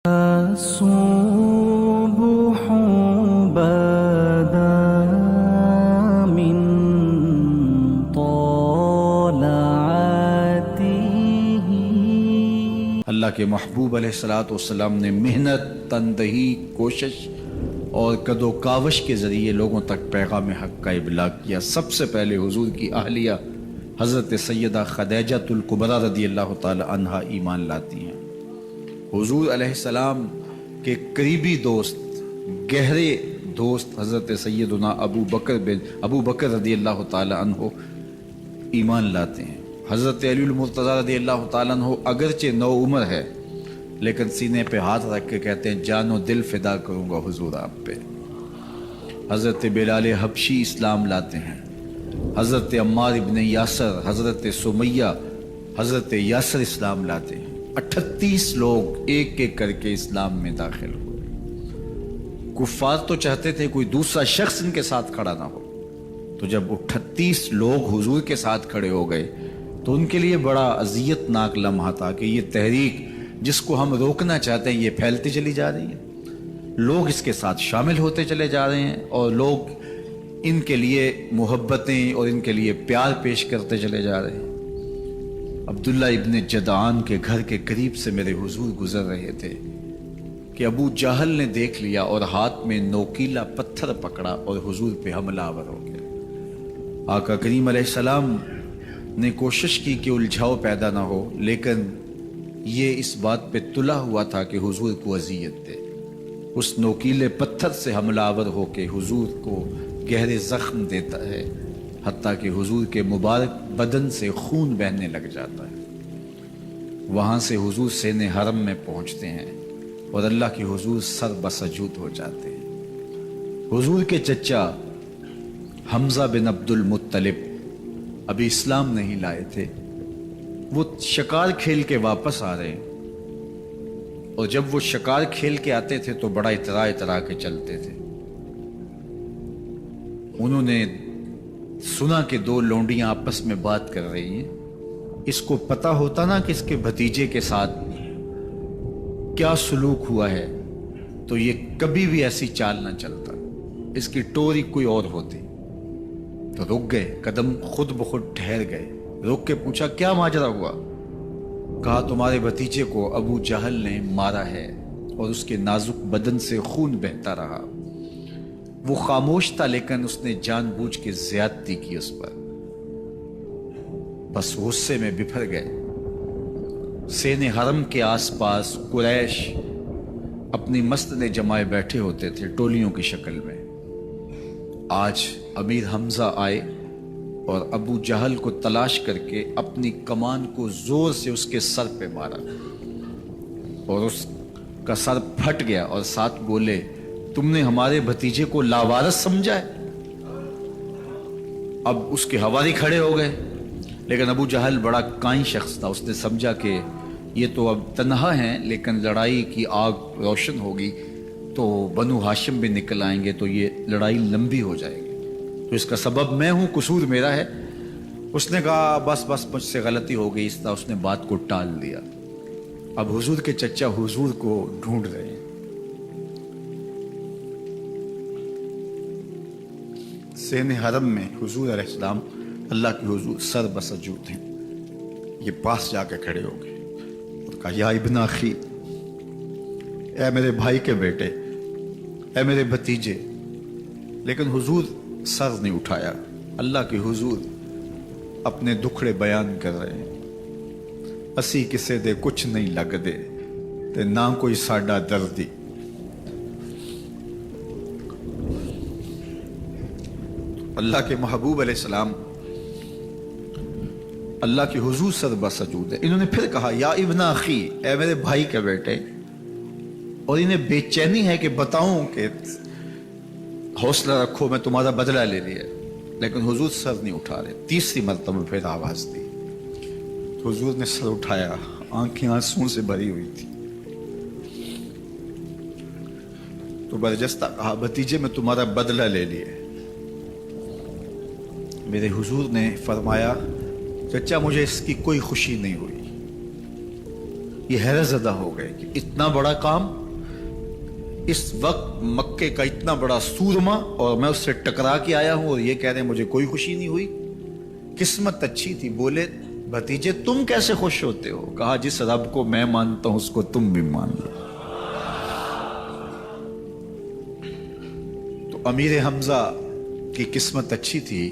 الصبح بدا من طلعته۔ اللہ کے محبوب علیہ الصلوۃ والسلام نے محنت، تندہی، کوشش اور کد و کاوش کے ذریعے لوگوں تک پیغام حق کا ابلاغ کیا۔ سب سے پہلے حضور کی اہلیہ حضرت سیدہ خدیجہ الکبریٰ رضی اللہ تعالی عنہا ایمان لاتی ہیں۔ حضور علیہ السلام کے قریبی دوست، گہرے دوست حضرت سیدنا ابو بکر رضی اللہ تعالی عنہ ایمان لاتے ہیں۔ حضرت علی المرتضیٰ رضی اللہ تعالیٰ عنہ اگرچہ نو عمر ہے لیکن سینے پہ ہاتھ رکھ کے کہتے ہیں جان و دل فدا کروں گا حضور آپ پہ۔ حضرت بلال حبشی اسلام لاتے ہیں۔ حضرت عمار ابن یاسر، حضرت سمیہ، حضرت یاسر اسلام لاتے ہیں۔ 38 لوگ ایک ایک کر کے اسلام میں داخل ہوئے۔ کفار تو چاہتے تھے کوئی دوسرا شخص ان کے ساتھ کھڑا نہ ہو، تو جب 38 لوگ حضور کے ساتھ کھڑے ہو گئے تو ان کے لیے بڑا اذیت ناک لمحہ تھا کہ یہ تحریک جس کو ہم روکنا چاہتے ہیں یہ پھیلتی چلی جا رہی ہے، لوگ اس کے ساتھ شامل ہوتے چلے جا رہے ہیں اور لوگ ان کے لیے محبتیں اور ان کے لیے پیار پیش کرتے چلے جا رہے ہیں۔ عبداللہ ابن جدعان کے گھر کے قریب سے میرے حضور گزر رہے تھے کہ ابو جہل نے دیکھ لیا اور ہاتھ میں نوکیلا پتھر پکڑا اور حضور پہ حملہ آور ہو گیا۔ آقا کریم علیہ السلام نے کوشش کی کہ الجھاؤ پیدا نہ ہو، لیکن یہ اس بات پہ تلا ہوا تھا کہ حضور کو اذیت دے۔ اس نوکیلے پتھر سے حملہ آور ہو کے حضور کو گہرے زخم دیتا ہے، حتیٰ کہ حضور کے مبارک بدن سے خون بہنے لگ جاتا ہے۔ وہاں سے حضور سین حرم میں پہنچتے ہیں اور اللہ کے حضور سر بسجود ہو جاتے ہیں۔ حضور کے چچا حمزہ بن عبد المطلب ابھی اسلام نہیں لائے تھے، وہ شکار کھیل کے واپس آ رہے ہیں، اور جب وہ شکار کھیل کے آتے تھے تو بڑا اترا کے چلتے تھے۔ انہوں نے سنا کہ دو لونڈیاں آپس میں بات کر رہی ہیں۔ اس کو پتہ ہوتا نا کہ اس کے بھتیجے کے ساتھ کیا سلوک ہوا ہے تو یہ کبھی بھی ایسی چال نہ چلتا، اس کی ٹوری کوئی اور ہوتی۔ تو رک گئے، قدم خود بخود ٹھہر گئے، رک کے پوچھا کیا ماجرا ہوا؟ کہا تمہارے بھتیجے کو ابو جہل نے مارا ہے اور اس کے نازک بدن سے خون بہتا رہا۔ وہ خاموش تھا لیکن اس نے جان بوجھ کے زیادتی کی اس پر، بس غصے میں بپھر گئے۔ سین حرم کے آس پاس قریش اپنی مسجدیں جمائے بیٹھے ہوتے تھے ٹولیوں کی شکل میں۔ آج امیر حمزہ آئے اور ابو جہل کو تلاش کر کے اپنی کمان کو زور سے اس کے سر پہ مارا اور اس کا سر پھٹ گیا، اور ساتھ بولے تم نے ہمارے بھتیجے کو لاوارث سمجھا ہے؟ اب اس کے حواری کھڑے ہو گئے، لیکن ابو جہل بڑا کائن شخص تھا، اس نے سمجھا کہ یہ تو اب تنہا ہیں لیکن لڑائی کی آگ روشن ہوگی تو بنو ہاشم بھی نکل آئیں گے تو یہ لڑائی لمبی ہو جائے گی، تو اس کا سبب میں ہوں، قصور میرا ہے۔ اس نے کہا بس مجھ سے غلطی ہو گئی، اس طرح اس نے بات کو ٹال دیا۔ اب حضور کے چچا حضور کو ڈھونڈ رہے ہیں۔ سین حرم میں حضور علیہ السلام اللہ کے حضور سر بسجود ہیں۔ یہ پاس جا کے کھڑے ہو گئے اور کہا یا ابن اخی، اے میرے بھائی کے بیٹے، اے میرے بھتیجے، لیکن حضور سر نہیں اٹھایا۔ اللہ کے حضور اپنے دکھڑے بیان کر رہے ہیں۔ اسی کسے دے کچھ نہیں لگ دے تے نہ کوئی ساڈا دردی۔ اللہ کے محبوب علیہ السلام اللہ کے حضور سر بسجود ہے۔ انہوں نے پھر کہا یا ابن اخی، اے میرے بھائی کے بیٹے، اور انہیں بے چینی ہے کہ بتاؤں کہ حوصلہ رکھو میں تمہارا بدلہ لے لیا، لیکن حضور سر نہیں اٹھا رہے۔ تیسری مرتبہ پھر آواز دی، حضور نے سر اٹھایا، آنکھیں آنسوں سے بھری ہوئی تھی، تو برجستہ کہا بھتیجے میں تمہارا بدلہ لے لیے۔ میرے حضور نے فرمایا چچا مجھے اس کی کوئی خوشی نہیں ہوئی، یہ حیرت زدہ ہو گئے کہ اتنا بڑا کام، اس وقت مکے کا اتنا بڑا سورما، اور میں اس سے ٹکرا کے آیا ہوں اور یہ کہہ رہے ہیں مجھے کوئی خوشی نہیں ہوئی۔ قسمت اچھی تھی۔ بولے بھتیجے تم کیسے خوش ہوتے ہو؟ کہا جس رب کو میں مانتا ہوں اس کو تم بھی مان لو۔ تو امیر حمزہ کی قسمت اچھی تھی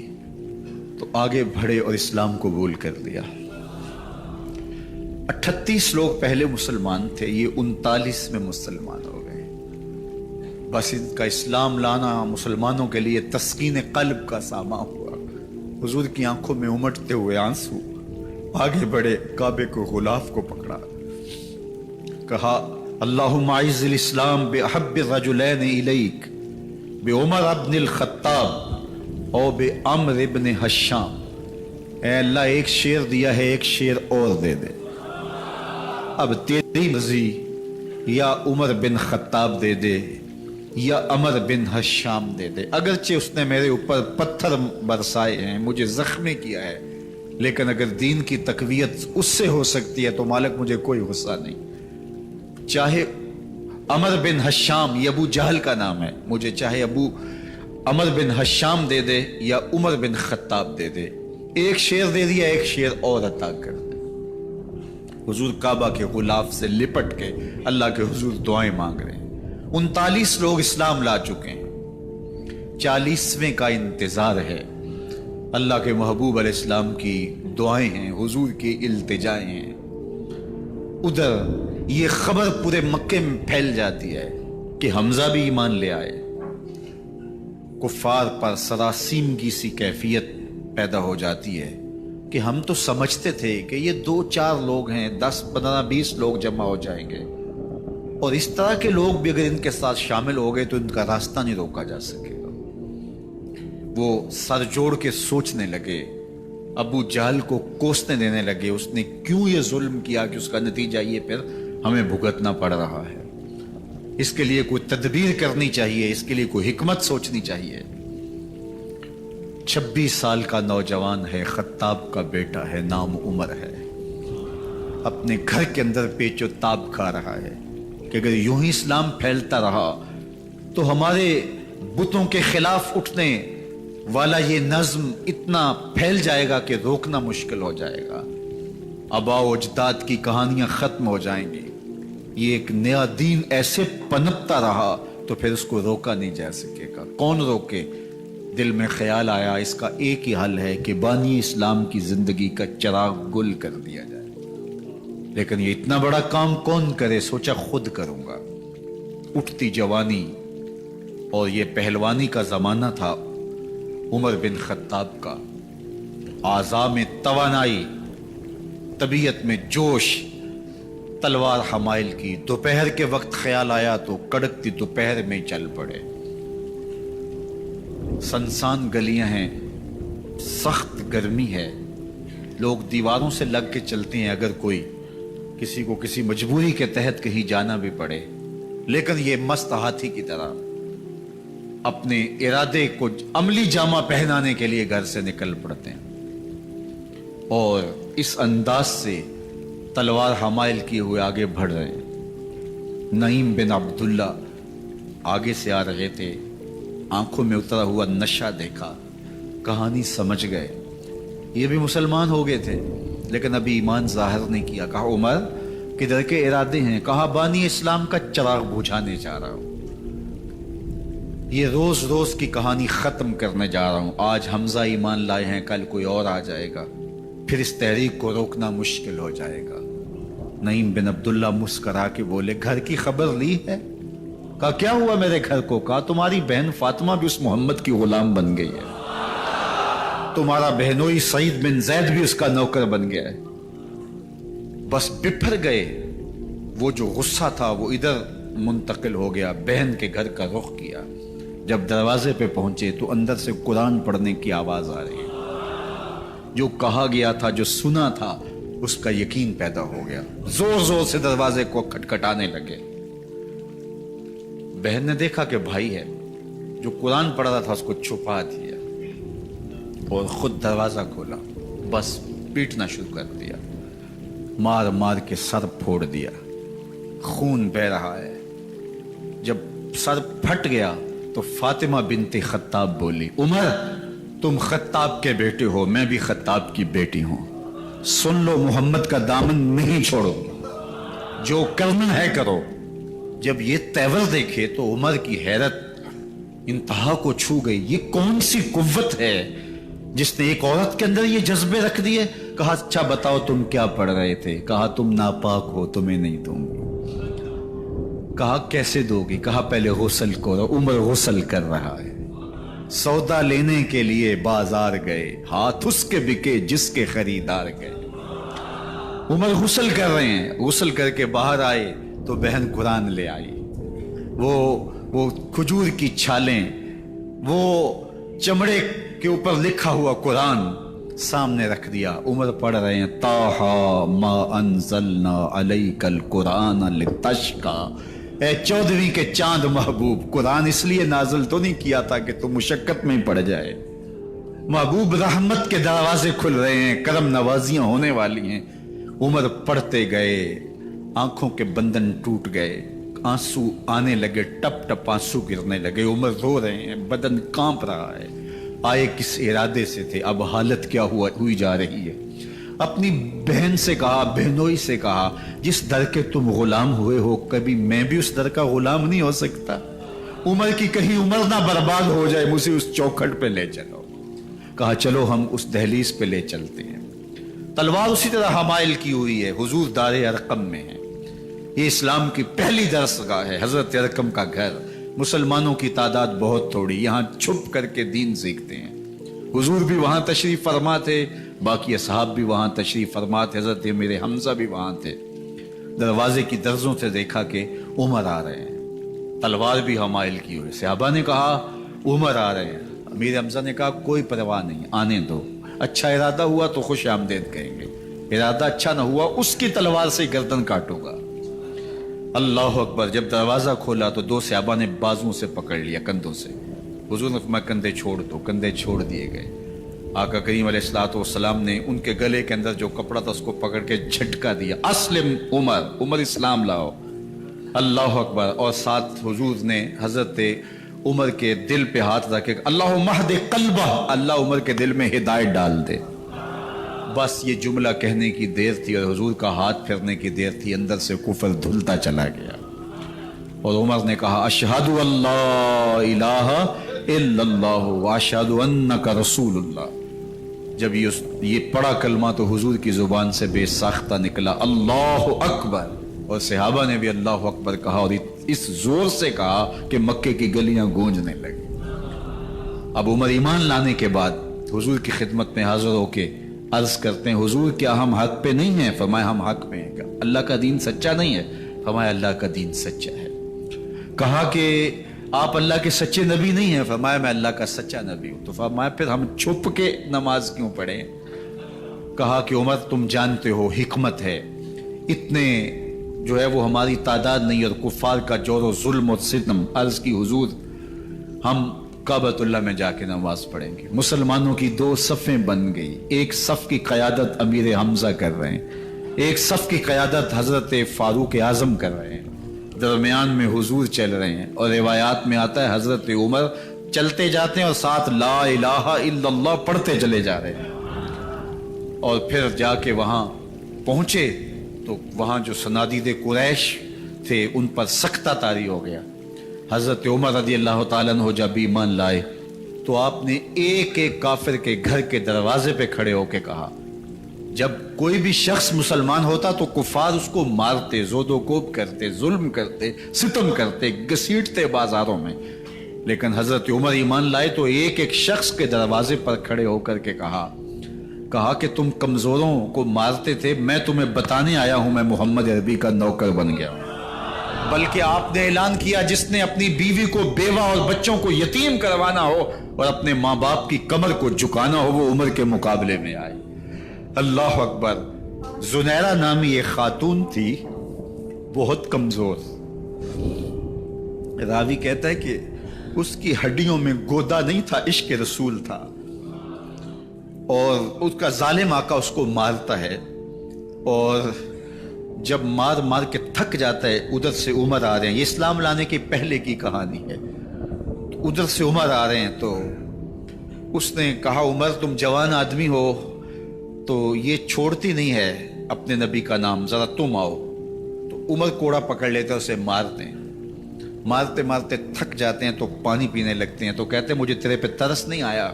تو آگے بڑھے اور اسلام قبول کر لیا۔ 38 لوگ پہلے مسلمان تھے، یہ 39 میں مسلمان ہو گئے۔ بس ان کا اسلام لانا مسلمانوں کے لیے تسکین قلب کا ساما ہوا۔ حضور کی آنکھوں میں امٹتے ہوئے آنسو، آگے بڑھے، کعبے کو غلاف کو پکڑا، کہا اللہم اعز الاسلام باحب الرجلین الیک بعمر ابن الخطاب اور بعمر ابن حشام۔ اے اللہ ایک شیر دیا ہے، ایک شیر اور دے دے، اب تیری مرضی، یا عمر بن خطاب دے دے یا عمر بن حشام دے دے۔ اگرچہ اس نے میرے اوپر پتھر برسائے ہیں، مجھے زخمی کیا ہے، لیکن اگر دین کی تقویت اس سے ہو سکتی ہے تو مالک مجھے کوئی غصہ نہیں۔ چاہے عمر بن حشام، یہ ابو جہل کا نام ہے، مجھے چاہے ابو عمر بن حشام دے دے یا عمر بن خطاب دے دے، ایک شیر دے دیا، ایک شیر اور عطا کر دے۔ حضور کعبہ کے غلاف سے لپٹ کے اللہ کے حضور دعائیں مانگ رہے ہیں۔ 39 لوگ اسلام لا چکے ہیں، 40ویں کا انتظار ہے۔ اللہ کے محبوب علیہ السلام کی دعائیں ہیں، حضور کی التجائیں ہیں۔ ادھر یہ خبر پورے مکے میں پھیل جاتی ہے کہ حمزہ بھی ایمان لے آئے۔ کفار پر سراسیمگی سی کیفیت پیدا ہو جاتی ہے کہ ہم تو سمجھتے تھے کہ یہ 2-4 لوگ ہیں، 10, 15, 20 لوگ جمع ہو جائیں گے، اور اس طرح کے لوگ بھی اگر ان کے ساتھ شامل ہو گئے تو ان کا راستہ نہیں روکا جا سکے گا۔ وہ سر جوڑ کے سوچنے لگے، ابو جہل کو کوسنے دینے لگے، اس نے کیوں یہ ظلم کیا کہ اس کا نتیجہ یہ پھر ہمیں بھگتنا پڑ رہا ہے، اس کے لیے کوئی تدبیر کرنی چاہیے، اس کے لیے کوئی حکمت سوچنی چاہیے۔ 26 سال کا نوجوان ہے، خطاب کا بیٹا ہے، نام عمر ہے، اپنے گھر کے اندر پیچ و تاب کھا رہا ہے کہ اگر یوں ہی اسلام پھیلتا رہا تو ہمارے بتوں کے خلاف اٹھنے والا یہ نظم اتنا پھیل جائے گا کہ روکنا مشکل ہو جائے گا، آباء و اجداد کی کہانیاں ختم ہو جائیں گی، یہ ایک نیا دین ایسے پنپتا رہا تو پھر اس کو روکا نہیں جا سکے گا، کون روکے؟ دل میں خیال آیا اس کا ایک ہی حل ہے کہ بانی اسلام کی زندگی کا چراغ گل کر دیا جائے، لیکن یہ اتنا بڑا کام کون کرے؟ سوچا خود کروں گا۔ اٹھتی جوانی اور یہ پہلوانی کا زمانہ تھا عمر بن خطاب کا، اعضاء میں توانائی، طبیعت میں جوش، تلوار حمائل کی۔ دوپہر کے وقت خیال آیا تو کڑکتی دوپہر میں چل پڑے۔ سنسان گلیاں ہیں، سخت گرمی ہے، لوگ دیواروں سے لگ کے چلتے ہیں اگر کوئی کسی کو کسی مجبوری کے تحت کہیں جانا بھی پڑے، لیکن یہ مست ہاتھی کی طرح اپنے ارادے کو عملی جامہ پہنانے کے لیے گھر سے نکل پڑتے ہیں اور اس انداز سے تلوار حمائل کیے ہوئے آگے بڑھ رہے ہیں۔ نعیم بن عبداللہ آگے سے آ رہے تھے، آنکھوں میں اترا ہوا نشہ دیکھا، کہانی سمجھ گئے، یہ بھی مسلمان ہو گئے تھے لیکن ابھی ایمان ظاہر نہیں کیا۔ کہا عمر کدھر کے ارادے ہیں؟ کہا بانی اسلام کا چراغ بجھانے جا رہا ہوں، یہ روز روز کی کہانی ختم کرنے جا رہا ہوں۔ آج حمزہ ایمان لائے ہیں، کل کوئی اور آ جائے گا، پھر اس تحریک کو روکنا مشکل ہو جائے گا۔ نعیم بن عبداللہ مسکرا کے بولے گھر کی خبر لی ہے؟ کہا کیا ہوا میرے گھر کو؟ کہا تمہاری بہن فاطمہ بھی اس محمد کی غلام بن گئی ہے، تمہارا بہنوئی سعید بن زید بھی اس کا نوکر بن گیا ہے۔ بس بپھر گئے، وہ جو غصہ تھا وہ ادھر منتقل ہو گیا، بہن کے گھر کا رخ کیا۔ جب دروازے پہ پہنچے تو اندر سے قرآن پڑھنے کی آواز آ رہی ہے، جو کہا گیا تھا، جو سنا تھا، اس کا یقین پیدا ہو گیا۔ زور زور سے دروازے کو کھٹکھٹانے لگے۔ بہن نے دیکھا کہ بھائی ہے، جو قرآن پڑھ رہا تھا اس کو چھپا دیا اور خود دروازہ کھولا، بس پیٹنا شروع کر دیا۔ مار مار کے سر پھوڑ دیا، خون بہ رہا ہے۔ جب سر پھٹ گیا تو فاطمہ بنت خطاب بولی، عمر تم خطاب کے بیٹے ہو، میں بھی خطاب کی بیٹی ہوں، سن لو محمد کا دامن نہیں چھوڑو، جو کرنا ہے کرو۔ جب یہ تیور دیکھے تو عمر کی حیرت انتہا کو چھو گئی۔ یہ کون سی قوت ہے جس نے ایک عورت کے اندر یہ جذبے رکھ دیے؟ کہا اچھا بتاؤ تم کیا پڑھ رہے تھے؟ کہا تم ناپاک ہو، تمہیں نہیں دوں گی۔ کہا کیسے دو گی؟ کہا پہلے غسل کرو۔ عمر غسل کر رہا ہے، سودا لینے کے لیے بازار گئے، ہاتھ اس کے بکے جس کے خریدار گئے۔ عمر غسل کر رہے ہیں، غسل کر کے باہر آئے تو بہن قرآن لے آئی، وہ کھجور کی چھالیں، وہ چمڑے کے اوپر لکھا ہوا قرآن سامنے رکھ دیا۔ عمر پڑھ رہے ہیں، طٰہٰ ما انزلنا علیک القرآن لتشقیٰ، اے 14ویں کے چاند محبوب، قرآن اس لیے نازل تو نہیں کیا تھا کہ تم مشقت میں پڑ جائے۔ محبوب رحمت کے دروازے کھل رہے ہیں، کرم نوازیاں ہونے والی ہیں۔ عمر پڑھتے گئے، آنکھوں کے بندن ٹوٹ گئے، آنسو آنے لگے، ٹپ ٹپ آنسو گرنے لگے۔ عمر رو رہے ہیں، بدن کانپ رہا ہے۔ آئے کس ارادے سے تھے، اب حالت کیا ہوئی جا رہی ہے۔ اپنی بہن سے کہا، بہنوئی سے کہا، جس در کے تم غلام ہوئے ہو کبھی میں بھی اس در کا غلام نہیں ہو سکتا؟ عمر کی کہیں عمر نہ برباد ہو جائے، مجھے اس چوکھٹ پہ لے چلو۔ کہا چلو ہم اس دہلیز پہ لے چلتے ہیں۔ تلوار اسی طرح حمائل کی ہوئی ہے، حضور دار ارقم میں ہے۔ یہ اسلام کی پہلی درسگاہ ہے، حضرت ارقم کا گھر۔ مسلمانوں کی تعداد بہت تھوڑی، یہاں چھپ کر کے دین سیکھتے ہیں۔ حضور بھی وہاں تشریف فرما تھے، باقی اصحاب بھی وہاں تشریف فرما تھے، حضرت امیر حمزہ بھی وہاں تھے۔ دروازے کی درزوں سے دیکھا کہ عمر آ رہے ہیں، تلوار بھی حمائل کی ہوئی۔ صحابہ نے کہا عمر آ رہے ہیں، امیر حمزہ نے کہا کوئی پرواہ نہیں، آنے دو، اچھا ارادہ ہوا تو خوش آمدید کہیں گے، ارادہ اچھا نہ ہوا اس کی تلوار سے گردن کاٹوں گا۔ اللہ اکبر۔ جب دروازہ کھولا تو دو صحابہ نے بازوں سے پکڑ لیا، کندھوں سے۔ حضور نے فرمایا کندھے چھوڑ دو، کندھے چھوڑ دیے گئے۔ آقا کریم علیہ الصلوۃ والسلام نے ان کے گلے کے اندر جو کپڑا تھا اس کو پکڑ کے جھٹکا دیا، اسلم عمر، عمر اسلام لاؤ۔ اللہ اکبر۔ اور ساتھ حضور نے حضرت عمر کے دل پہ ہاتھ رکھے، اللہم اہد قلبہ، اللہ عمر کے دل میں ہدایت ڈال دے۔ بس یہ جملہ کہنے کی دیر تھی اور حضور کا ہاتھ پھرنے کی دیر تھی، اندر سے کفر دھلتا چلا گیا۔ اور عمر نے کہا اشہد اللہ الہ الا اللہ واشہد انک رسول اللہ۔ جب یہ پڑا کلمہ تو حضور کی زبان سے بے ساختہ نکلا، اللہ اکبر، اور صحابہ نے بھی اللہ اکبر کہا، اور اس زور سے کہا کہ مکے کی گلیاں گونجنے لگی۔ اب عمر ایمان لانے کے بعد حضور کی خدمت میں حاضر ہو کے عرض کرتے ہیں حضور کیا ہم حق پہ نہیں ہیں؟ فرمایا ہم حق پہ ہیں۔ اللہ کا دین سچا نہیں ہے؟ فرمایا اللہ کا دین سچا ہے۔ کہا کہ آپ اللہ کے سچے نبی نہیں ہیں؟ فرمایا میں اللہ کا سچا نبی ہوں۔ تو فرمایا پھر ہم چھپ کے نماز کیوں پڑھیں؟ کہا کہ عمر تم جانتے ہو حکمت ہے، اتنے جو ہے وہ ہماری تعداد نہیں، اور کفار کا جور و ظلم و ستم۔ عرض کی حضور ہم کعبۃ اللہ میں جا کے نماز پڑھیں گے۔ مسلمانوں کی دو صفیں بن گئی، ایک صف کی قیادت امیر حمزہ کر رہے ہیں، ایک صف کی قیادت حضرت فاروق اعظم کر رہے ہیں، درمیان میں حضور چل رہے ہیں، اور روایات میں آتا ہے حضرت عمر چلتے جاتے ہیں اور ساتھ لا الہ الا اللہ پڑھتے چلے جا رہے ہیں۔ اور پھر جا کے وہاں پہنچے تو وہاں جو صنادید قریش تھے ان پر سختہ طاری ہو گیا۔ حضرت عمر رضی اللہ تعالیٰ عنہ جب ایمان لائے تو آپ نے ایک ایک کافر کے گھر کے دروازے پہ کھڑے ہو کے کہا، جب کوئی بھی شخص مسلمان ہوتا تو کفار اس کو مارتے، زود و کوب کرتے، ظلم کرتے، ستم کرتے، گھسیٹتے بازاروں میں، لیکن حضرت عمر ایمان لائے تو ایک ایک شخص کے دروازے پر کھڑے ہو کر کے کہا کہ تم کمزوروں کو مارتے تھے، میں تمہیں بتانے آیا ہوں میں محمد عربی کا نوکر بن گیا ہوں۔ بلکہ آپ نے اعلان کیا جس نے اپنی بیوی کو، بیوہ اور بچوں کو یتیم کروانا ہو اور اپنے ماں باپ کی کمر کو جھکانا ہو وہ عمر کے مقابلے میں آئے۔ اللہ اکبر۔ زنیرہ نامی ایک خاتون تھی، بہت کمزور، راوی کہتا ہے کہ اس کی ہڈیوں میں گودا نہیں تھا، عشق رسول تھا، اور اس کا ظالم آقا اس کو مارتا ہے اور جب مار مار کے تھک جاتا ہے، ادھر سے عمر آ رہے ہیں، یہ اسلام لانے کے پہلے کی کہانی ہے، ادھر سے عمر آ رہے ہیں، تو اس نے کہا عمر تم جوان آدمی ہو تو یہ چھوڑتی نہیں ہے اپنے نبی کا نام، ذرا تم آؤ۔ تو عمر کوڑا پکڑ لیتے اسے مارتے ہیں، مارتے مارتے تھک جاتے ہیں تو پانی پینے لگتے ہیں، تو کہتے ہیں مجھے تیرے پہ ترس نہیں آیا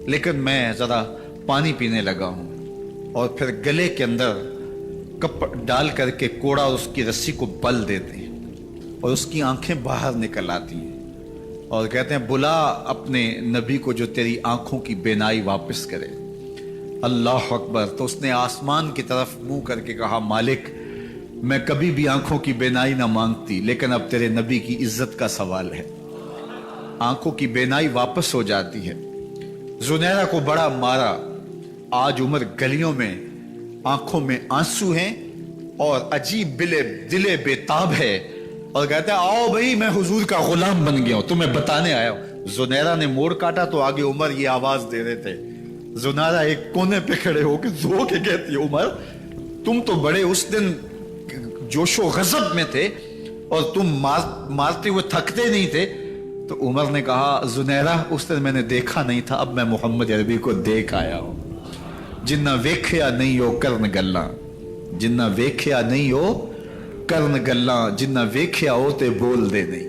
لیکن میں ذرا پانی پینے لگا ہوں، اور پھر گلے کے اندر کپ ڈال کر کے کوڑا اس کی رسی کو بل دیتے ہیں اور اس کی آنکھیں باہر نکل آتی ہیں، اور کہتے ہیں بلا اپنے نبی کو جو تیری آنکھوں کی بینائی واپس کرے۔ اللہ اکبر۔ تو اس نے آسمان کی طرف منہ کر کے کہا مالک میں کبھی بھی آنکھوں کی بینائی نہ مانگتی، لیکن اب تیرے نبی کی عزت کا سوال ہے، آنکھوں کی بینائی واپس ہو جاتی ہے۔ زنیرہ کو بڑا مارا، آج عمر گلیوں میں آنکھوں میں آنسو ہیں اور عجیب دلے بےتاب ہے، اور کہتا ہے آؤ بھائی میں حضور کا غلام بن گیا ہوں، تمہیں بتانے آیا ہوں۔ زنیرہ نے موڑ کاٹا تو آگے عمر یہ آواز دے رہے تھے، زنیرہ ایک کونے پہ کھڑے ہو کے رو کے کہتی ہے عمر تم تو بڑے اس دن جوش و غضب میں تھے اور تم مارتے ہوئے تھکتے نہیں تھے۔ تو عمر نے کہا زنیرہ اس دن میں نے دیکھا نہیں تھا، اب میں محمد عربی کو دیکھ آیا ہوں۔ جنہ ویکھیا نہیں ہو کرن گلاں، جنہ ویکھیا نہیں ہو کرن گلاں، جنہ ویکھیا ہو تے بول دے نہیں،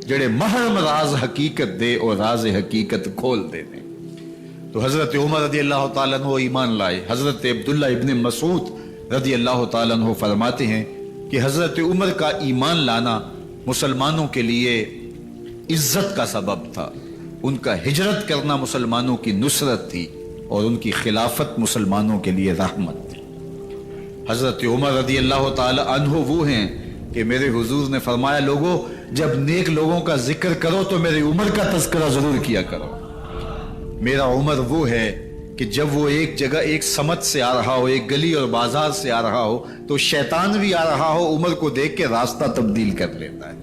جڑے محرم راز حقیقت دے اور راز حقیقت کھول دے نہیں۔ تو حضرت عمر رضی اللہ تعالیٰ عنہ ایمان لائے۔ حضرت عبداللہ ابن مسعود رضی اللہ تعالیٰ عنہ فرماتے ہیں کہ حضرت عمر کا ایمان لانا مسلمانوں کے لیے عزت کا سبب تھا، ان کا ہجرت کرنا مسلمانوں کی نصرت تھی، اور ان کی خلافت مسلمانوں کے لیے رحمت تھی۔ حضرت عمر رضی اللہ تعالی عنہ وہ ہیں کہ میرے حضور نے فرمایا لوگوں جب نیک لوگوں کا ذکر کرو تو میرے عمر کا تذکرہ ضرور کیا کرو۔ میرا عمر وہ ہے کہ جب وہ ایک جگہ ایک سمت سے آ رہا ہو، ایک گلی اور بازار سے آ رہا ہو تو شیطان بھی آ رہا ہو، عمر کو دیکھ کے راستہ تبدیل کر لیتا ہے۔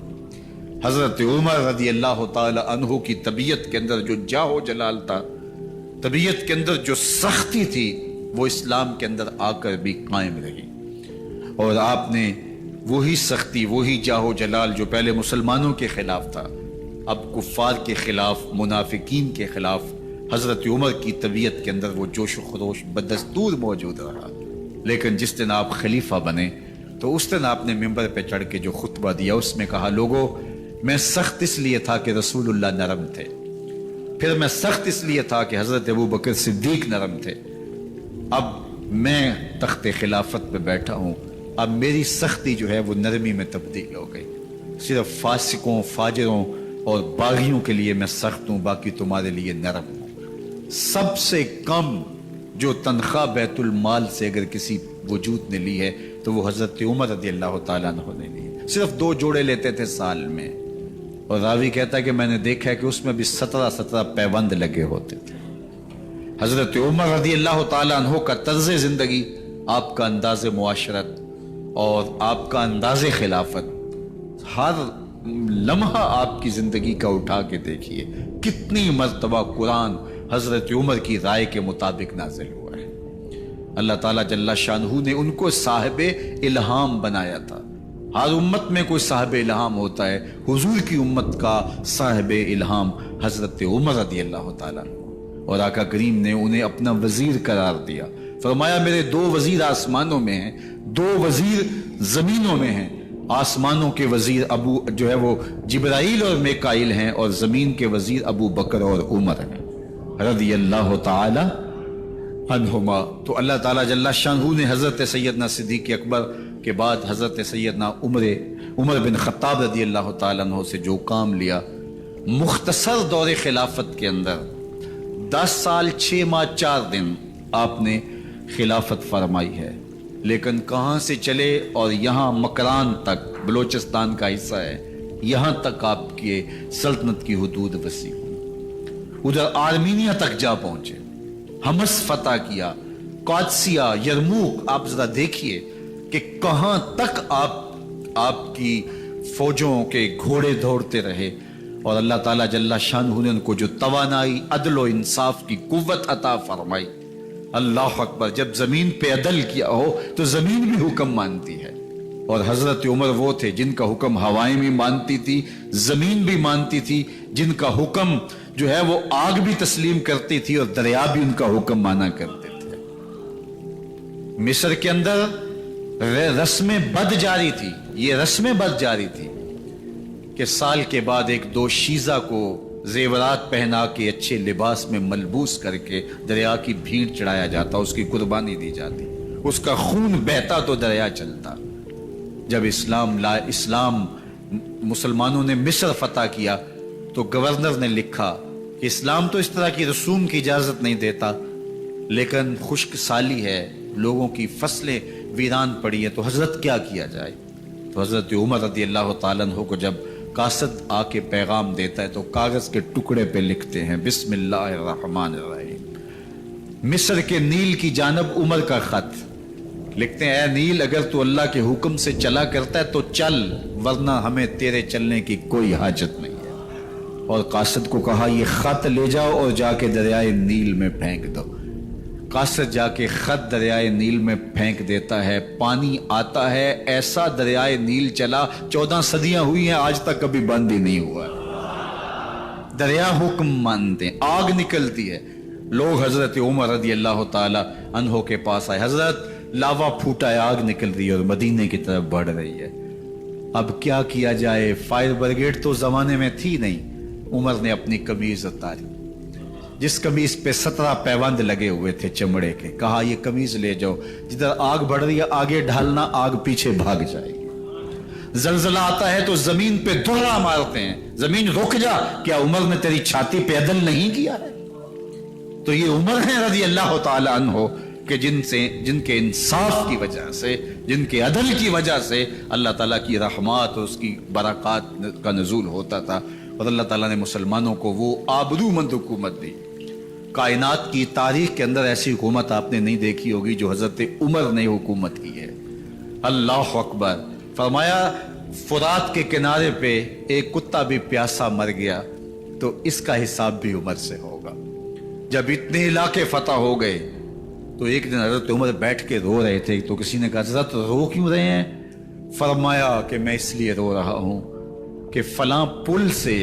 حضرت عمر رضی اللہ تعالی عنہ کی طبیعت کے اندر جو جاہ و جلال تھا، طبیعت کے اندر جو سختی تھی، وہ اسلام کے اندر آ کر بھی قائم رہی، اور آپ نے وہی سختی، وہی جاہ و جلال جو پہلے مسلمانوں کے خلاف تھا، اب کفار کے خلاف، منافقین کے خلاف حضرت عمر کی طبیعت کے اندر وہ جوش و خروش بدستور موجود رہا۔ لیکن جس دن آپ خلیفہ بنے تو اس دن آپ نے ممبر پہ چڑھ کے جو خطبہ دیا اس میں کہا لوگوں میں سخت اس لیے تھا کہ رسول اللہ نرم تھے، پھر میں سخت اس لیے تھا کہ حضرت ابو بکر صدیق نرم تھے، اب میں تخت خلافت پہ بیٹھا ہوں، اب میری سختی جو ہے وہ نرمی میں تبدیل ہو گئی، صرف فاسقوں، فاجروں اور باغیوں کے لیے میں سخت ہوں، باقی تمہارے لیے نرم ہوں۔ سب سے کم جو تنخواہ بیت المال سے اگر کسی وجود نے لی ہے تو وہ حضرت عمر رضی اللہ تعالیٰ عنہ نے لی ہے، صرف 2 جوڑے لیتے تھے سال میں، اور راوی کہتا ہے کہ میں نے دیکھا ہے کہ اس میں بھی 17 پیوند لگے ہوتے تھے۔ حضرت عمر رضی اللہ تعالیٰ عنہ کا طرز زندگی، آپ کا انداز معاشرت اور آپ کا انداز خلافت، ہر لمحہ آپ کی زندگی کا اٹھا کے دیکھیے کتنی مرتبہ قرآن حضرت عمر کی رائے کے مطابق نازل ہوا ہے۔ اللہ تعالیٰ جل شانہ نے ان کو صاحب الہام بنایا تھا۔ ہر امت میں کوئی صاحب الہام ہوتا ہے، حضور کی امت کا صاحب الہام حضرت عمر رضی اللہ تعالیٰ عنہ، اور آقا کریم نے انہیں اپنا وزیر قرار دیا، فرمایا میرے 2 وزیر آسمانوں میں ہیں، 2 وزیر زمینوں میں ہیں، آسمانوں کے وزیر ابو جو ہے وہ جبرائیل اور میکائیل ہیں، اور زمین کے وزیر ابو بکر اور عمر ہیں رضی اللہ تعالی عنہما۔ تو اللہ تعالیٰ جل شانہ نے حضرت سیدنا صدیق اکبر کے بعد حضرت سیدنا عمر بن خطاب رضی اللہ تعالیٰ عنہ سے جو کام لیا، مختصر دور خلافت کے اندر 10 سال 6 ماہ 4 دن آپ نے خلافت فرمائی ہے، لیکن کہاں سے چلے اور یہاں مکران تک، بلوچستان کا حصہ ہے، یہاں تک آپ کے سلطنت کی حدود وسیع ہوئی، ادھر آرمینیا تک جا پہنچے، حمص فتح کیا، قادسیہ، یرموک، آپ ذرا دیکھیے کہ کہاں تک آپ کی فوجوں کے گھوڑے دوڑتے رہے، اور اللہ تعالیٰ جل شانہ نے ان کو جو توانائی، عدل و انصاف کی قوت عطا فرمائی، اللہ اکبر. جب زمین پہ عدل کیا ہو تو زمین بھی حکم مانتی ہے. اور حضرت عمر وہ تھے جن کا حکم ہوائیں بھی مانتی تھی, زمین بھی مانتی تھی, جن کا حکم جو ہے وہ آگ بھی تسلیم کرتی تھی اور دریا بھی ان کا حکم مانا کرتے تھے. مصر کے اندر رسم بد جاری تھی. یہ رسم بد جاری تھی کہ سال کے بعد ایک دو شیزہ کو زیورات پہنا کے اچھے لباس میں ملبوس کر کے دریا کی بھیڑ چڑھایا جاتا, اس کی قربانی دی جاتی, اس کا خون بہتا تو دریا چلتا. جب اسلام مسلمانوں نے مصر فتح کیا تو گورنر نے لکھا کہ اسلام تو اس طرح کی رسوم کی اجازت نہیں دیتا, لیکن خشک سالی ہے, لوگوں کی فصلیں ویران پڑی ہے, تو حضرت کیا کیا جائے. تو حضرت عمر رضی اللہ تعالیٰ عنہ کو جب قاصد آ کے پیغام دیتا ہے تو کاغذ کے ٹکڑے پہ لکھتے ہیں بسم اللہ الرحمن الرحیم. مصر کے نیل کی جانب عمر کا خط لکھتے ہیں, اے نیل اگر تو اللہ کے حکم سے چلا کرتا ہے تو چل, ورنہ ہمیں تیرے چلنے کی کوئی حاجت نہیں ہے. اور قاصد کو کہا یہ خط لے جاؤ اور جا کے دریائے نیل میں پھینک دو. قاصد جا کے خط دریائے نیل میں پھینک دیتا ہے, پانی آتا ہے, ایسا دریائے نیل چلا 14 صدیاں ہوئی ہیں آج تک کبھی بند ہی نہیں ہوا. دریا حکم مانتے ہیں, آگ نکلتی ہے. لوگ حضرت عمر رضی اللہ تعالی عنہ کے پاس آئے, حضرت لاوا پھوٹا ہے, آگ نکل رہی ہے اور مدینے کی طرف بڑھ رہی ہے, اب کیا کیا جائے. فائر بریگیڈ تو زمانے میں تھی نہیں. عمر نے اپنی قمیض اتاری, جس قمیض پہ 17 پیوند لگے ہوئے تھے چمڑے کے, کہا یہ قمیض لے جاؤ, جدھر آگ بڑھ رہی ہے آگے ڈھالنا, آگ پیچھے بھاگ جائے گی. زلزلہ آتا ہے تو زمین پہ دوہرا مارتے ہیں, زمین رک جا, کیا عمر نے تیری چھاتی پہ عدل نہیں کیا ہے. تو یہ عمر ہیں رضی اللہ تعالی عنہ کہ جن کے انصاف کی وجہ سے, جن کے عدل کی وجہ سے اللہ تعالیٰ کی رحمات اور اس کی برکات کا نزول ہوتا تھا, اور اللہ تعالیٰ نے مسلمانوں کو وہ آبرومند حکومت دی. کائنات کی تاریخ کے اندر ایسی حکومت آپ نے نہیں دیکھی ہوگی جو حضرت عمر نے حکومت کی ہے. اللہ اکبر. فرمایا فرات کے کنارے پہ ایک کتا بھی پیاسا مر گیا تو اس کا حساب بھی عمر سے ہوگا. جب اتنے علاقے فتح ہو گئے تو ایک دن حضرت عمر بیٹھ کے رو رہے تھے, تو کسی نے کہا حضرت رو کیوں رہے ہیں. فرمایا کہ میں اس لیے رو رہا ہوں کہ فلاں پل سے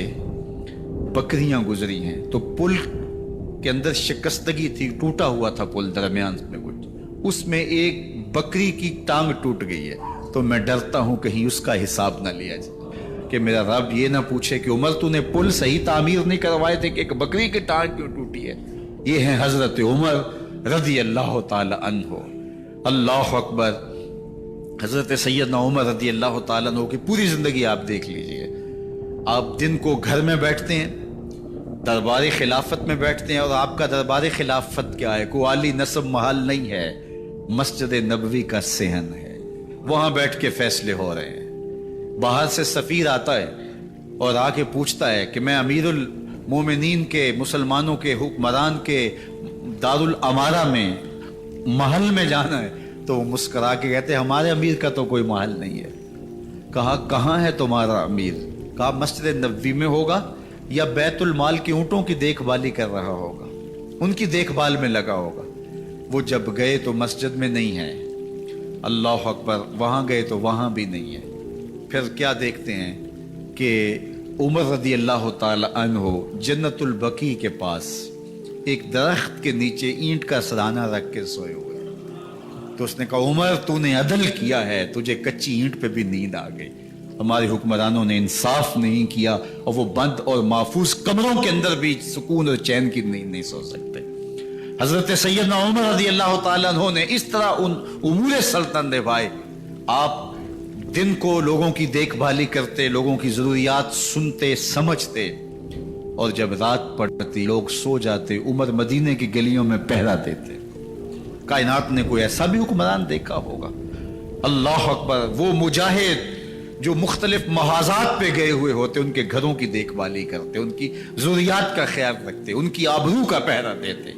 بکریاں گزری ہیں, تو پل کے اندر شکستگی تھی, ٹوٹا ہوا تھا پل درمیان میں کچھ, اس میں ایک بکری کی ٹانگ ٹوٹ گئی ہے, تو میں ڈرتا ہوں کہیں اس کا حساب نہ لیا جائے کہ میرا رب یہ نہ پوچھے کہ عمر تو نے پل صحیح تعمیر نہیں کروائے تھے کہ ایک بکری کی ٹانگ کیوں ٹوٹی ہے. یہ ہیں حضرت عمر رضی اللہ تعالی عنہ. اللہ اکبر. حضرت سیدنا عمر رضی اللہ تعالیٰ عنہ کی پوری زندگی آپ دیکھ لیجئے. آپ دن کو گھر میں بیٹھتے ہیں, دربار خلافت میں بیٹھتے ہیں, اور آپ کا دربار خلافت کیا ہے, کوئی عالی نصب محل نہیں ہے, مسجد نبوی کا صحن ہے, وہاں بیٹھ کے فیصلے ہو رہے ہیں. باہر سے سفیر آتا ہے اور آ کے پوچھتا ہے کہ میں امیر المومنین کے, مسلمانوں کے حکمران کے دارالامارہ میں محل میں جانا ہے, تو وہ مسکرا کے کہتے ہیں ہمارے امیر کا تو کوئی محل نہیں ہے. کہا کہاں ہے تمہارا امیر. کہا مسجد نبوی میں ہوگا یا بیت المال کی اونٹوں کی دیکھ بھالی کر رہا ہوگا, ان کی دیکھ بھال میں لگا ہوگا. وہ جب گئے تو مسجد میں نہیں ہے. اللہ اکبر. وہاں گئے تو وہاں بھی نہیں ہے. پھر کیا دیکھتے ہیں کہ عمر رضی اللہ تعالی عنہ جنت البقیع کے پاس ایک درخت کے نیچے اینٹ کا سرانہ رکھ کے سوئے ہوئے. تو اس نے کہا عمر تو نے عدل کیا ہے, تجھے کچی اینٹ پہ بھی نیند آ گئی. ہمارے حکمرانوں نے انصاف نہیں کیا اور وہ بند اور محفوظ کمروں کے اندر بھی سکون اور چین کی نیند نہیں سو سکتے. حضرت سیدنا عمر رضی اللہ تعالیٰ عنہ نے اس طرح ان امور سلطنت نبھائے. آپ دن کو لوگوں کی دیکھ بھالی کرتے, لوگوں کی ضروریات سنتے سمجھتے, اور جب رات پڑتی لوگ سو جاتے, عمر مدینے کی گلیوں میں پہرا دیتے. کائنات نے کوئی ایسا بھی حکمران دیکھا ہوگا. اللہ اکبر. وہ مجاہد جو مختلف محاذات پہ گئے ہوئے ہوتے, ان کے گھروں کی دیکھ بھالی کرتے, ان کی ضروریات کا خیال رکھتے, ان کی آبرو کا پہرا دیتے.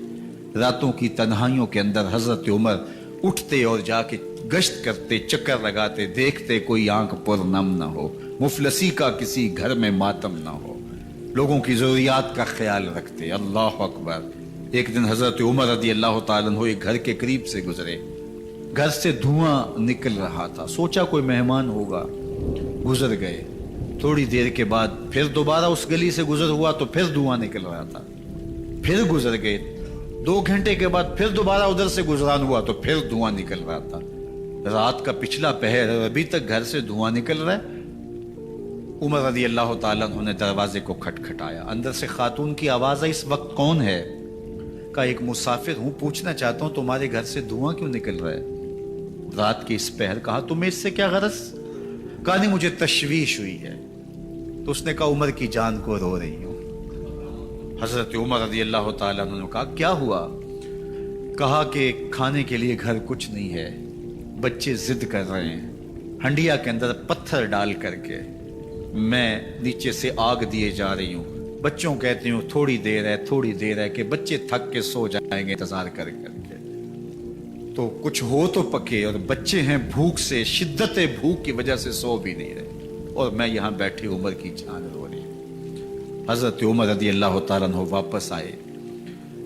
راتوں کی تنہائیوں کے اندر حضرت عمر اٹھتے اور جا کے گشت کرتے, چکر لگاتے, دیکھتے کوئی آنکھ پر نم نہ ہو, مفلسی کا کسی گھر میں ماتم نہ ہو, لوگوں کی ضروریات کا خیال رکھتے. اللہ اکبر. ایک دن حضرت عمر رضی اللہ تعالیٰ عنہ ایک گھر کے قریب سے گزرے، گھر سے دھواں نکل رہا تھا، سوچا کوئی مہمان ہوگا، گزر گئے۔ تھوڑی دیر کے بعد پھر دوبارہ اس گلی سے گزر ہوا تو پھر دھواں نکل رہا تھا، پھر گزر گئے۔ 2 گھنٹے کے بعد پھر دوبارہ ادھر سے گزران ہوا تو پھر دھواں نکل رہا تھا۔ رات کا پچھلا پہر اور ابھی تک گھر سے دھواں نکل رہا ہے۔ عمر رضی اللہ تعالیٰ عنہ نے دروازے کو کھٹکھٹایا، اندر سے خاتون کی آواز آئی، اس وقت کون ہے؟ کہا ایک مسافر ہوں، پوچھنا چاہتا ہوں تمہارے گھر سے دھواں کیوں نکل رہا ہے رات کے اس پہر؟ کہا تمہیں اس سے کیا غرض؟ کہا نہیں مجھے تشویش ہوئی ہے۔ تو اس نے کہا عمر کی جان کو رو رہی ہوں۔ حضرت عمر رضی اللہ تعالیٰ عنہ نے کہا کیا ہوا؟ کہا کہ کھانے کے لیے گھر کچھ نہیں ہے، بچے ضد کر رہے ہیں، ہنڈیا کے اندر پتھر ڈال کر کے میں نیچے سے آگ دیے جا رہی ہوں، بچوں کہتی ہوں تھوڑی دیر ہے کہ بچے تھک کے سو جائیں گے انتظار کر کے، تو کچھ ہو تو پکے، اور بچے ہیں بھوک سے، شدت بھوک کی وجہ سے سو بھی نہیں رہے، اور میں یہاں بیٹھے عمر کی جان رو رہی ہوں۔ حضرت عمر رضی اللہ تعالیٰ عنہ واپس آئے،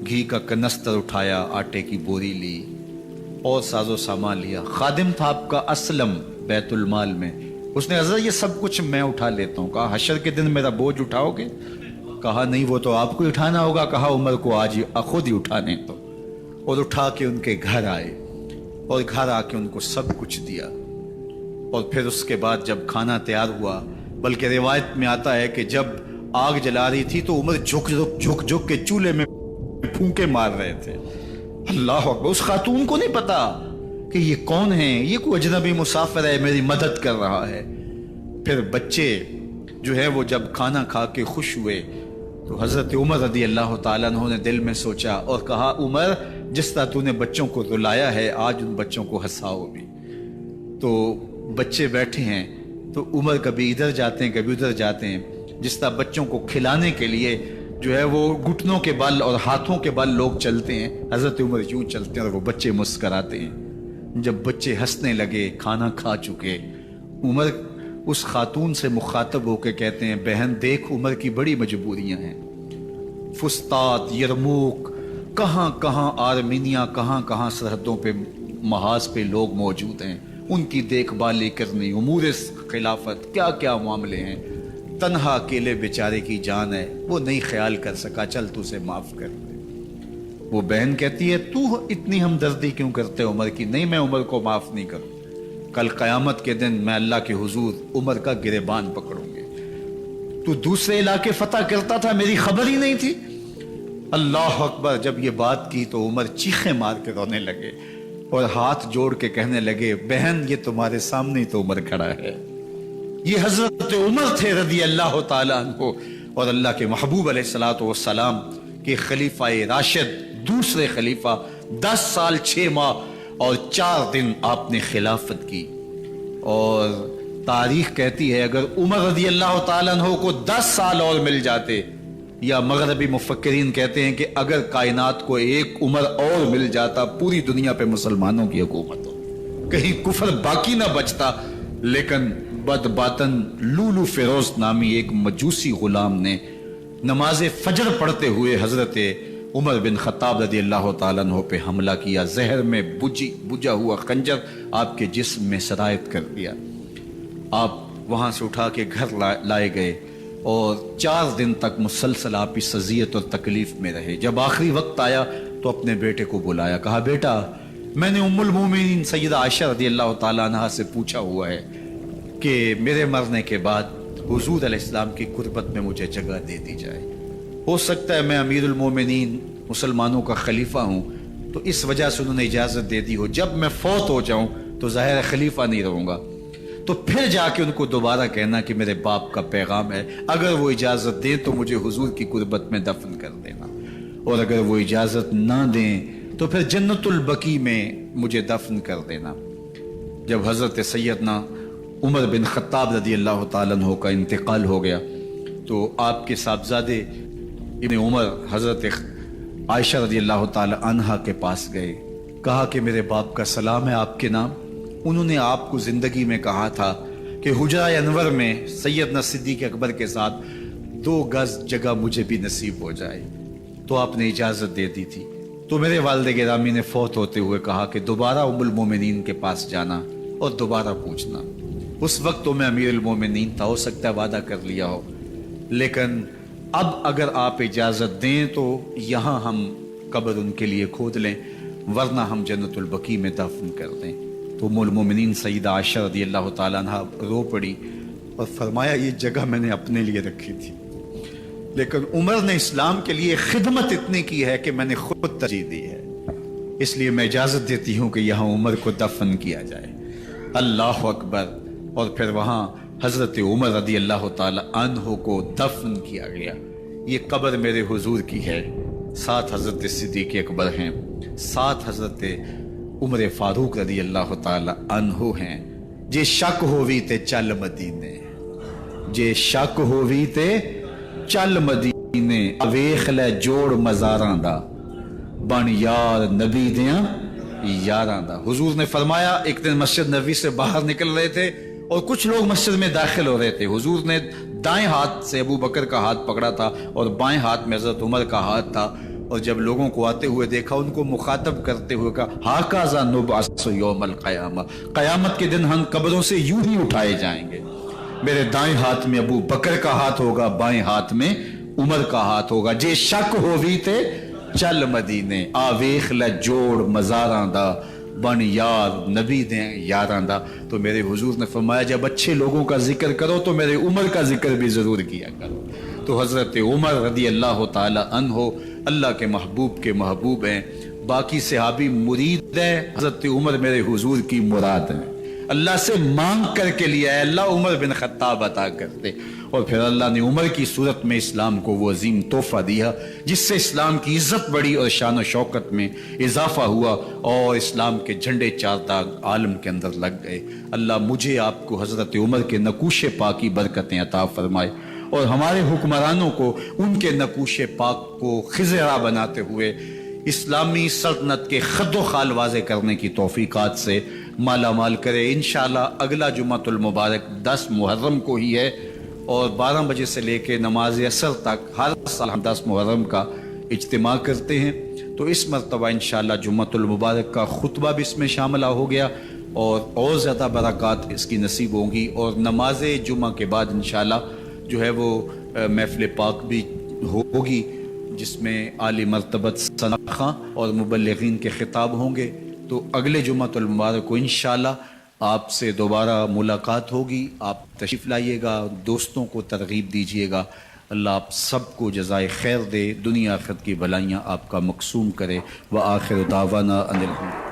گھی کا کنستر اٹھایا، آٹے کی بوری لی اور ساز و سامان لیا۔ خادم تھا آپ کا اسلم بیت المال میں، اس نے حضرت یہ سب کچھ میں اٹھا لیتا ہوں۔ کہا حشر کے دن میرا بوجھ اٹھاؤ گے؟ کہا نہیں وہ تو آپ کو اٹھانا ہوگا۔ کہا عمر کو آج خود ہی اٹھانے تو، اور اٹھا کے ان کے گھر آئے اور گھر آ کے ان کو سب کچھ دیا۔ اور پھر اس کے بعد جب کھانا تیار ہوا، بلکہ روایت میں آتا ہے کہ جب آگ جلا رہی تھی تو عمر جھک کے چولہے میں پھونکے مار رہے تھے۔ اللہ اکبر! اس خاتون کو نہیں پتا کہ یہ کون ہے، یہ کوئی اجنبی مسافر ہے، میری مدد کر رہا ہے۔ پھر بچے جو ہے وہ جب کھانا کھا کے خوش ہوئے تو حضرت عمر رضی اللہ تعالیٰ عنہ نے دل میں سوچا اور کہا عمر جس طرح تو نے بچوں کو رلایا ہے آج ان بچوں کو ہنساؤ بھی۔ تو بچے بیٹھے ہیں تو عمر کبھی ادھر جاتے ہیں کبھی ادھر جاتے ہیں، جس طرح بچوں کو کھلانے کے لیے جو ہے وہ گھٹنوں کے بل اور ہاتھوں کے بل لوگ چلتے ہیں، حضرت عمر یوں چلتے ہیں اور وہ بچے مسکراتے ہیں۔ جب بچے ہنسنے لگے، کھانا کھا چکے، عمر اس خاتون سے مخاطب ہو کے کہتے ہیں بہن دیکھ عمر کی بڑی مجبوریاں ہیں، فسطاط، یرموک، کہاں کہاں آرمینیا، کہاں کہاں سرحدوں پہ محاذ پہ لوگ موجود ہیں، ان کی دیکھ بھالی کرنی، امور خلافت، کیا کیا معاملے ہیں، تنہا اکیلے بیچارے کی جان ہے، وہ نہیں خیال کر سکا، چل تو اسے معاف کر دے۔ وہ بہن کہتی ہے تو اتنی ہمدردی کیوں کرتے عمر کی؟ نہیں میں عمر کو معاف نہیں کروں، کل قیامت کے دن میں اللہ کے حضور عمر کا گریبان پکڑوں گے۔ تو دوسرے علاقے فتح کرتا تھا، میری خبر ہی نہیں تھی۔ اللہ اکبر! جب یہ بات کی تو عمر چیخیں مار کے رونے لگے اور ہاتھ جوڑ کے کہنے لگے بہن یہ تمہارے سامنے ہی تو عمر کھڑا ہے، یہ حضرت عمر تھے رضی اللہ تعالیٰ عنہ، اور اللہ کے محبوب علیہ الصلوۃ والسلام کے خلیفہ راشد، دوسرے خلیفہ، 10 سال 6 ماہ اور 4 دن آپ نے خلافت کی۔ اور تاریخ کہتی ہے اگر عمر رضی اللہ تعالیٰ عنہ کو 10 سال اور مل جاتے، یا مغربی مفکرین کہتے ہیں کہ اگر کائنات کو ایک عمر اور مل جاتا پوری دنیا پہ مسلمانوں کی حکومت ہو، کہیں کفر باقی نہ بچتا۔ لیکن بد باطن لولو فیروز نامی ایک مجوسی غلام نے نماز فجر پڑھتے ہوئے حضرت عمر بن خطاب رضی اللہ تعالیٰ عنہ پہ حملہ کیا، زہر میں بجھا ہوا خنجر آپ کے جسم میں سرایت کر دیا۔ آپ وہاں سے اٹھا کے گھر لائے گئے اور 4 دن تک مسلسل آپ اس اذیت اور تکلیف میں رہے۔ جب آخری وقت آیا تو اپنے بیٹے کو بلایا، کہا بیٹا میں نے ام المومنین سیدہ عائشہ رضی اللہ تعالیٰ عنہ سے پوچھا ہوا ہے کہ میرے مرنے کے بعد حضور علیہ السلام کی قربت میں مجھے جگہ دے دی جائے، ہو سکتا ہے میں امیر المومنین مسلمانوں کا خلیفہ ہوں تو اس وجہ سے انہوں نے اجازت دے دی ہو، جب میں فوت ہو جاؤں تو ظاہر خلیفہ نہیں رہوں گا، تو پھر جا کے ان کو دوبارہ کہنا کہ میرے باپ کا پیغام ہے، اگر وہ اجازت دیں تو مجھے حضور کی قربت میں دفن کر دینا، اور اگر وہ اجازت نہ دیں تو پھر جنت البقیع میں مجھے دفن کر دینا۔ جب حضرت سیدنا عمر بن خطاب رضی اللہ تعالیٰ عنہ کا انتقال ہو گیا تو آپ کے صاحبزادے ابن عمر حضرت عائشہ رضی اللہ تعالیٰ عنہا کے پاس گئے، کہا کہ میرے باپ کا سلام ہے آپ کے نام، انہوں نے آپ کو زندگی میں کہا تھا کہ حجرہ انور میں سیدنا صدیق اکبر کے ساتھ 2 گز جگہ مجھے بھی نصیب ہو جائے، تو آپ نے اجازت دے دی تھی. تو میرے والد گرامی نے فوت ہوتے ہوئے کہا کہ دوبارہ ام المومنین کے پاس جانا اور دوبارہ پوچھنا. اس وقت تو میں امیر المومنین تھا، ہو سکتا ہے وعدہ کر لیا ہو، لیکن اب اگر آپ اجازت دیں تو یہاں ہم قبر ان کے لیے کھود لیں، ورنہ ہم جنت البقیع میں دفن کر دیں. تو ام المومنین سیدہ عائشہ رضی اللہ تعالیٰ عنہ رو پڑی اور فرمایا یہ جگہ میں نے اپنے لیے رکھی تھی، لیکن عمر نے اسلام کے لیے خدمت اتنی کی ہے کہ میں نے خود ترجیح دی ہے، اس لیے میں اجازت دیتی ہوں کہ یہاں عمر کو دفن کیا جائے. اللہ اکبر. اور پھر وہاں حضرت عمر رضی اللہ تعالی عنہ کو دفن کیا گیا. یہ قبر میرے حضور کی ہے، ساتھ حضرت صدیق اکبر ہیں، ساتھ حضرت عمر فاروق رضی اللہ تعالی عنہ ہیں. جے شک ہووی تے چل مدینے، جے شک ہووی تے چل مدینے، ویخ لے جوڑ مزاراں دا، بن یار نبی دیاں یاراں دا. حضور نے فرمایا ایک دن مسجد نبوی سے باہر نکل رہے تھے اور کچھ لوگ مسجد میں داخل ہو رہے تھے. حضور نے دائیں ہاتھ سے ابو بکر کا ہاتھ پکڑا تھا اور بائیں ہاتھ میں حضرت عمر کا ہاتھ تھا، اور جب لوگوں کو آتے ہوئے دیکھا ان کو مخاطب کرتے ہوئے کہا ہاکذا نبعث یوم القیامہ، قیامت کے دن ہم قبروں سے یوں ہی اٹھائے جائیں گے. میرے دائیں ہاتھ میں ابو بکر کا ہاتھ ہوگا، بائیں ہاتھ میں عمر کا ہاتھ ہوگا. جے شک ہووی تے چل مدینے، آویخ لے جوڑ مزاراں دا، بن یار نبی دیں یاراں دا. تو میرے حضور نے فرمایا جب اچھے لوگوں کا ذکر کرو تو میرے عمر کا ذکر بھی ضرور کیا کرو. تو حضرت عمر رضی اللہ تعالی عنہ اللہ کے محبوب کے محبوب ہیں. باقی صحابی مرید ہیں، حضرت عمر میرے حضور کی مراد ہیں. اللہ سے مانگ کر کے لیا ہے، اللہ عمر بن خطاب عطا کرتے، اور پھر اللہ نے عمر کی صورت میں اسلام کو وہ عظیم تحفہ دیا جس سے اسلام کی عزت بڑھی اور شان و شوکت میں اضافہ ہوا، اور اسلام کے جھنڈے چار داغ عالم کے اندر لگ گئے. اللہ مجھے آپ کو حضرت عمر کے نقوش پاک کی برکتیں عطا فرمائے، اور ہمارے حکمرانوں کو ان کے نقوش پاک کو خضرا بناتے ہوئے اسلامی سلطنت کے خد و خال واضح کرنے کی توفیقات سے مالا مال کرے. انشاءاللہ اگلا جمعۃ المبارک 10 محرم کو ہی ہے، اور 12 بجے سے لے کے نماز عصر تک ہر سال ہم 10 محرم کا اجتماع کرتے ہیں. تو اس مرتبہ انشاءاللہ جمعۃ المبارک کا خطبہ بھی اس میں شاملہ ہو گیا، اور زیادہ برکات اس کی نصیب ہوں گی. اور نماز جمعہ کے بعد انشاءاللہ جو ہے وہ محفل پاک بھی ہوگی جس میں عالی مرتبت ثناء اور مبلغین کے خطاب ہوں گے. تو اگلے جمعۃ المبارک کو انشاءاللہ آپ سے دوبارہ ملاقات ہوگی. آپ تشریف لائیے گا، دوستوں کو ترغیب دیجیے گا. اللہ آپ سب کو جزائے خیر دے، دنیا آخرت کی بھلائیاں آپ کا مقسوم کرے. وآخر دعوانا ان الحمد